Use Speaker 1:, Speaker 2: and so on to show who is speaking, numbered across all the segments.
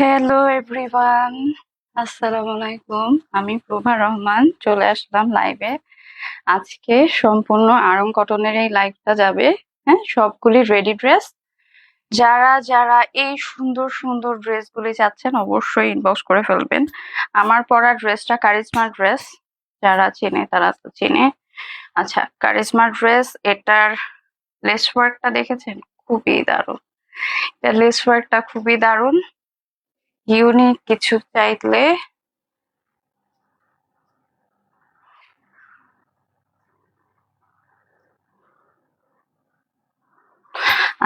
Speaker 1: Hello everyone, আসসালামু আলাইকুম। আমি প্রভা রহমান চলে আসলাম লাইভে। আজকে সম্পূর্ণ আরং কটনের এই লাইভটা যাবে। হ্যাঁ, সবগুলি রেডি ড্রেস। যারা যারা এই সুন্দর সুন্দর ড্রেসগুলি চাচ্ছেন অবশ্যই ইনবক্স করে ফেলবেন। আমার পরা ড্রেসটা কারিজমা ড্রেস, যারা চেনে তারা তো চেনে। আচ্ছা, কারিজমা ড্রেস, এটার লেস ওয়ার্কটা দেখেছেন? খুবই দারুণ। এটার লেস ওয়ার্কটা খুবই দারুণ। ইউনিক কিছু চাইলে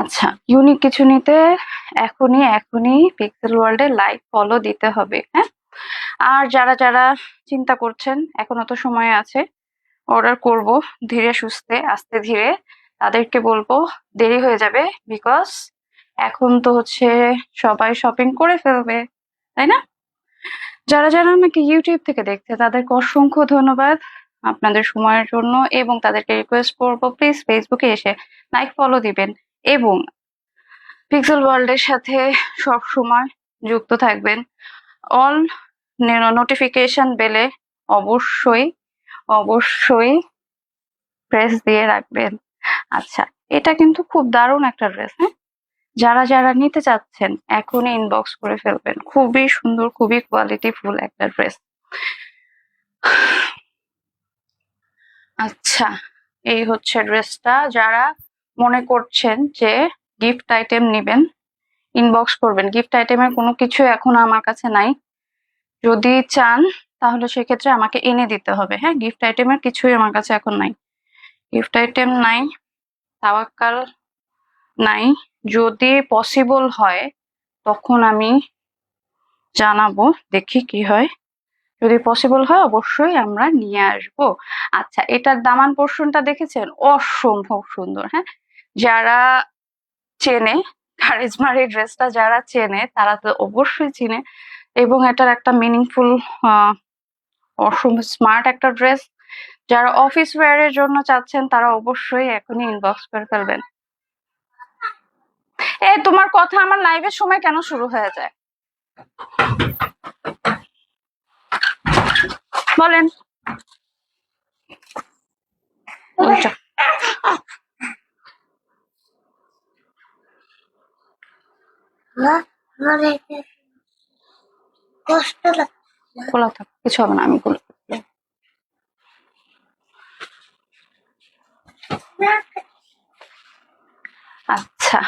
Speaker 1: আচ্ছা, ইউনিক কিছু নিতে এখনই পিক্সেল ওয়ার্ল্ডে লাইক ফলো দিতে হবে। হ্যাঁ, আর যারা যারা চিন্তা করছেন এখনো তো সময় আছে, অর্ডার করব ধীরে সুস্থে আস্তে ধীরে, তাদেরকে বলবো দেরি হয়ে যাবে। বিকজ এখন তো হচ্ছে সবাই শপিং করে ফেলবে, তাই না? যারা যারা আমাকে ইউটিউব থেকে দেখছে তাদেরকে অসংখ্য ধন্যবাদ আপনাদের সময়ের জন্য, এবং তাদেরকে রিকোয়েস্ট করবো প্লিজ ফেসবুকে এসে লাইক ফলো দিবেন এবং পিক্সেল ওয়ার্ল্ডের সাথে সব সময় যুক্ত থাকবেন। অল নোটিফিকেশন বেলে অবশ্যই অবশ্যই প্রেস দিয়ে রাখবেন। আচ্ছা, এটা কিন্তু খুব দারুণ একটা ড্রেস। হ্যাঁ, যারা যারা নিতে চাচ্ছেন এখনই ইনবক্স করে ফেলবেন। খুবই সুন্দর, খুবই কোয়ালিটিফুল একটা ড্রেস। আচ্ছা, এই হচ্ছে ড্রেসটা। যারা মনে করছেন যে গিফট আইটেম নিবেন ইনবক্স করবেন। গিফট আইটেমের কোনো কিছু এখন আমার কাছে নাই। যদি চান তাহলে সেক্ষেত্রে আমাকে এনে দিতে হবে। হ্যাঁ, গিফট আইটেমের কিছুই আমার কাছে এখন নাই। গিফট আইটেম নাই, তাওয়াক্কাল নাই। যদি পসিবল হয় তখন আমি জানাবো, দেখি কি হয়। যদি পসিবল হয় অবশ্যই আমরা নিয়ে আসবো। আচ্ছা, এটার দামান পোর্শনটা দেখেছেন? অসম্ভব সুন্দর। হ্যাঁ, যারা চেনে কারিজমার এই ড্রেসটা, যারা চেনে তারা তো অবশ্যই চিনে, এবং এটার একটা মিনিংফুল অসম্ভব স্মার্ট একটা ড্রেস। যারা অফিস ওয়্যার এর জন্য চাচ্ছেন তারা অবশ্যই এখনই ইনবক্স করে ফেলবেন। তোমার কথা আমার লাইভের সময় কেন শুরু হয়ে যায় বলেন? খোলা থাক, কিছু হবে না, আমি খুলে আচ্ছা,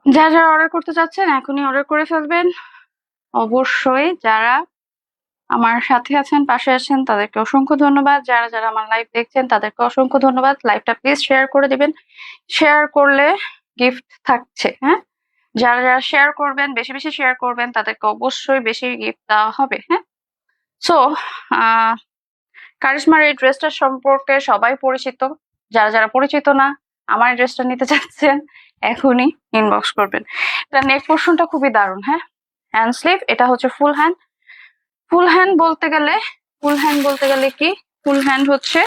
Speaker 1: যারা যারা অর্ডার করতে চাচ্ছেন এখনই অর্ডার করে ফেলবেন। অবশ্যই যারা আমার সাথে আছেন, পাশে আছেন, তাদেরকে অসংখ্য ধন্যবাদ। যারা যারা আমার লাইভ দেখছেন তাদেরকে অসংখ্য ধন্যবাদ। লাইভটা প্লিজ শেয়ার করে দিবেন। শেয়ার করলে গিফট থাকছে। হ্যাঁ, যারা যারা শেয়ার করবেন, বেশি বেশি শেয়ার করবেন, তাদেরকে অবশ্যই বেশি গিফট দেওয়া হবে। হ্যাঁ, সো কারিশমার এই ড্রেসটার সম্পর্কে সবাই পরিচিত। যারা যারা পরিচিত না, আমার এই ড্রেসটা নিতে চাচ্ছেন এখনই ইনবক্স করবেন। এটা নেক পোর্শনটা খুবই দারুণ। হ্যাঁ, হ্যান্ড স্লিভ, এটা হচ্ছে ফুল হ্যান্ড। ফুল হ্যান্ড বলতে গেলে কি, ফুল হ্যান্ড হচ্ছে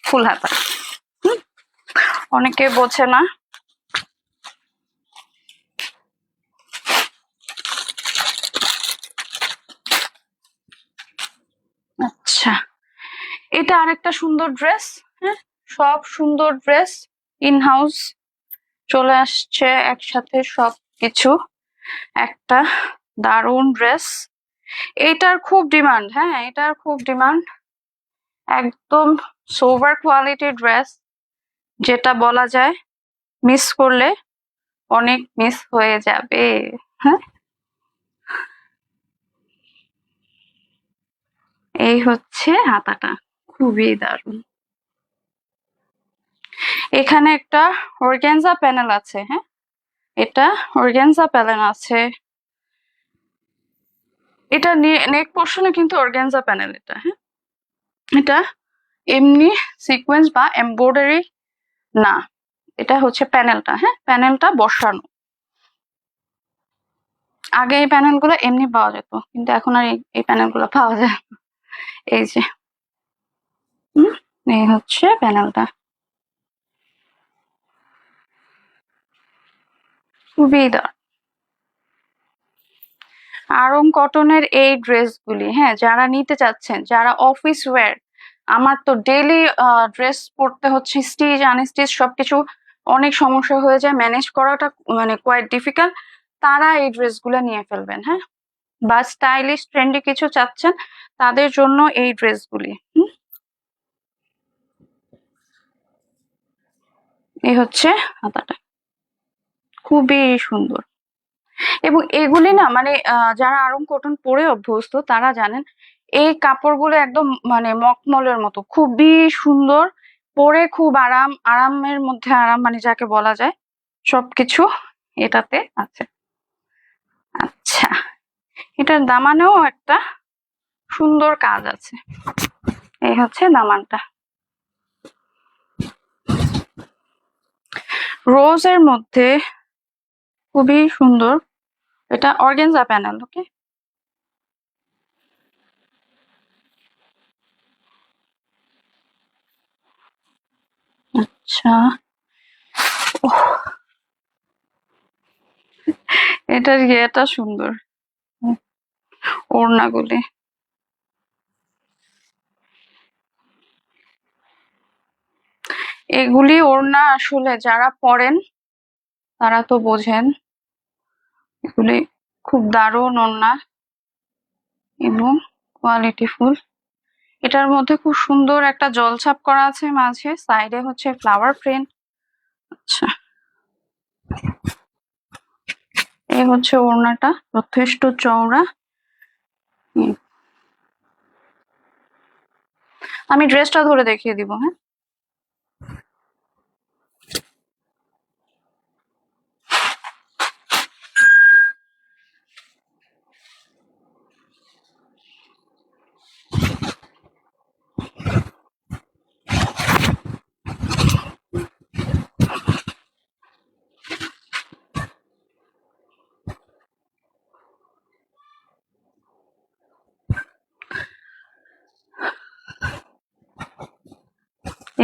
Speaker 1: ফুল হাতা। অনেকে বোঝে না। আচ্ছা, এটা আরেকটা সুন্দর ড্রেস। হ্যাঁ, সব সুন্দর ড্রেস ইন হাউস চলে আসছে একসাথে সবকিছু। একটা দারুণ ড্রেস, এটার খুব ডিমান্ড। হ্যাঁ, এটার খুব ডিমান্ড। একদম সোভার কোয়ালিটির ড্রেস, যেটা বলা যায় মিস করলে অনেক মিস হয়ে যাবে। হ্যাঁ, এই হচ্ছে হাতাটা, খুবই দারুণ। এখানে একটা অর্গানজা প্যানেল আছে। হ্যাঁ, এটা অর্গানজা প্যানেল আছে। এটা নেক পোর্শনে কিন্তু অর্গানজা প্যানেল এটা। হ্যাঁ, এটা এমনি সিকোয়েন্স বা এমব্রয়ডারি না, এটা হচ্ছে প্যানেলটা। হ্যাঁ, প্যানেলটা বসানো। আগে এই প্যানেলগুলো এমনি পাওয়া যেত, কিন্তু এখন আর এই প্যানেলগুলো পাওয়া যায় না। এই যে এই হচ্ছে প্যানেলটা। খুবই দারুণ। আরং কটনের এই ড্রেসগুলি, হ্যাঁ, যারা নিতে চাচ্ছেন, যারা অফিস ওয়্যার, আমার তো ডেইলি ড্রেস পরতে হচ্ছে, স্টিচ আনস্টিচ সবকিছু অনেক সমস্যা হয়ে যায়, ম্যানেজ করাটা মানে কোয়াইট ডিফিকাল্ট, তারা এই ড্রেসগুলো নিয়ে ফেলবেন, হ্যাঁ। বা স্টাইলিশ ট্রেন্ডি কিছু চাচ্ছেন তাদের জন্য এই ড্রেসগুলি। এই হচ্ছে হাতাটা, খুবই সুন্দর। এবং এগুলি না মানে যারা আরং কটন পরে অভ্যস্ত তারা জানেন এই কাপড়গুলো একদম মানে মখমলের মতো, খুবই সুন্দর, পরে খুব আরামের মধ্যে আরাম, মানে যাকে বলা যায় সবকিছু এটাতে আছে। আচ্ছা, এটার দামানেও একটা সুন্দর কাজ আছে। এই হচ্ছে দামানটা, রোজের মধ্যে, খুবই সুন্দর। এটা অর্গানজা প্যানেল, ওকে। আচ্ছা, এটার ইয়েটা সুন্দর, ওড়নাগুলি। এগুলি ওড়না আসলে যারা পরেন তারা তো বোঝেন, এগুলি খুব দারুণ ওড়না এবং কোয়ালিটিফুল। এটার মধ্যে খুব সুন্দর একটা জলছাপ করা আছে, মাঝে সাইডে হচ্ছে ফ্লাওয়ার প্রিন্ট। আচ্ছা, এই হচ্ছে ওড়নাটা, যথেষ্ট চওড়া। আমি ড্রেসটা ধরে দেখিয়ে দিব, হ্যাঁ।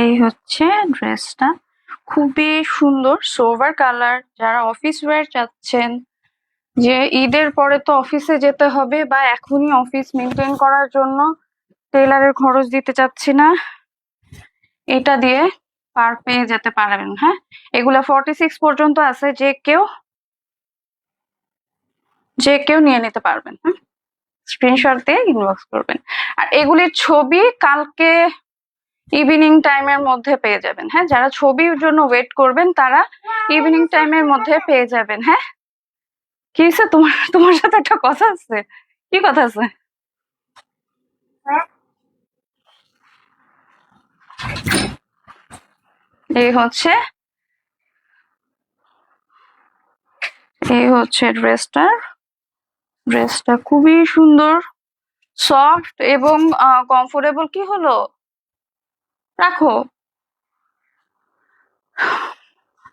Speaker 1: এই হচ্ছে ড্রেসটা, খুবই সুন্দর, সোভার কালার। যারা অফিস ওয়্যার চাচ্ছেন, যে ঈদের পরে তো অফিসে যেতে হবে বা এখনই অফিস মেনটেন করার জন্য টেইলারের খরচ দিতে চাচ্ছি না, এটা দিয়ে পার পেয়ে যেতে পারবেন, হ্যাঁ। এগুলা 46 পর্যন্ত আছে, যে কেউ নিয়ে নিতে পারবেন, হ্যাঁ। স্ক্রিনশট দিয়ে ইনবক্স করবেন। আর এগুলির ছবি কালকে ইভিনিং টাইমের মধ্যে পেয়ে যাবেন, হ্যাঁ। যারা ছবির জন্য ওয়েট করবেন তারা ইভিনিং টাইমের মধ্যে পেয়ে যাবেন, হ্যাঁ। কি হয়েছে তোমার, তোমার সাথে একটা কথা আছে? কি কথা আছে? এই হচ্ছে ড্রেসটা খুবই সুন্দর, সফট এবং কমফোর্টেবল। কি হলো, রাখো,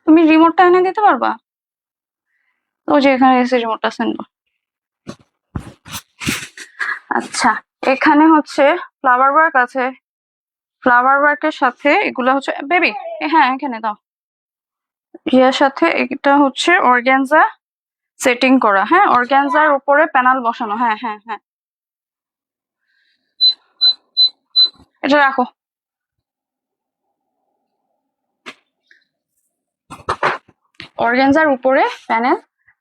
Speaker 1: তুমি রিমোটটা এনে দিতে পারবা? ও যে এখানে এসে রিমোটটা সেন্ড। আচ্ছা, এখানে হচ্ছে ফ্লাওয়ার ওয়ার্ক আছে, ফ্লাওয়ার ওয়ার্কের সাথে এগুলা হচ্ছে বেবি, হ্যাঁ এখানে দাও, ইয়ার সাথে এটা হচ্ছে অর্গানজা সেটিং করা, হ্যাঁ, অর্গানজার উপরে প্যানেল বসানো, হ্যাঁ হ্যাঁ হ্যাঁ। এটা রাখো। অর্গানজার উপরে প্যানেল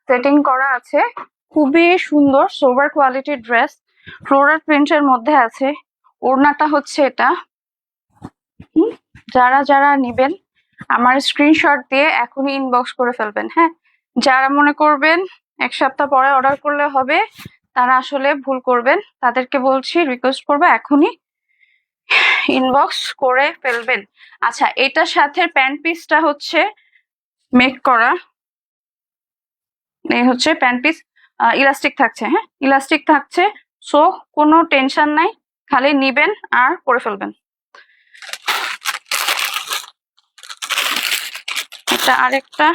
Speaker 1: সেটিং করা আছে, খুবই সুন্দর সোবার কোয়ালিটির ড্রেস, ফ্লোরাল প্রিন্টের মধ্যে আছে। ওড়নাটা হচ্ছে এটা। যারা যারা নিবেন আমার স্ক্রিনশট দিয়ে এখনই ইনবক্স করে ফেলবেন, হ্যাঁ। যারা মনে করবেন এক সপ্তাহ পরে অর্ডার করলে হবে, তারা আসলে ভুল করবেন, তাদেরকে বলছি, রিকোয়েস্ট করবো এখনই ইনবক্স করে ফেলবেন। আচ্ছা, এটার সাথে প্যান্ট পিসটা হচ্ছে মেক করা, এই হচ্ছে প্যান্ট পিস, ইলাস্টিক থাকছে, হ্যাঁ ইলাস্টিক থাকছে, সো কোনো টেনশন নাই, খালি নিবেন আর করে ফেলবেন। এটা আরেকটা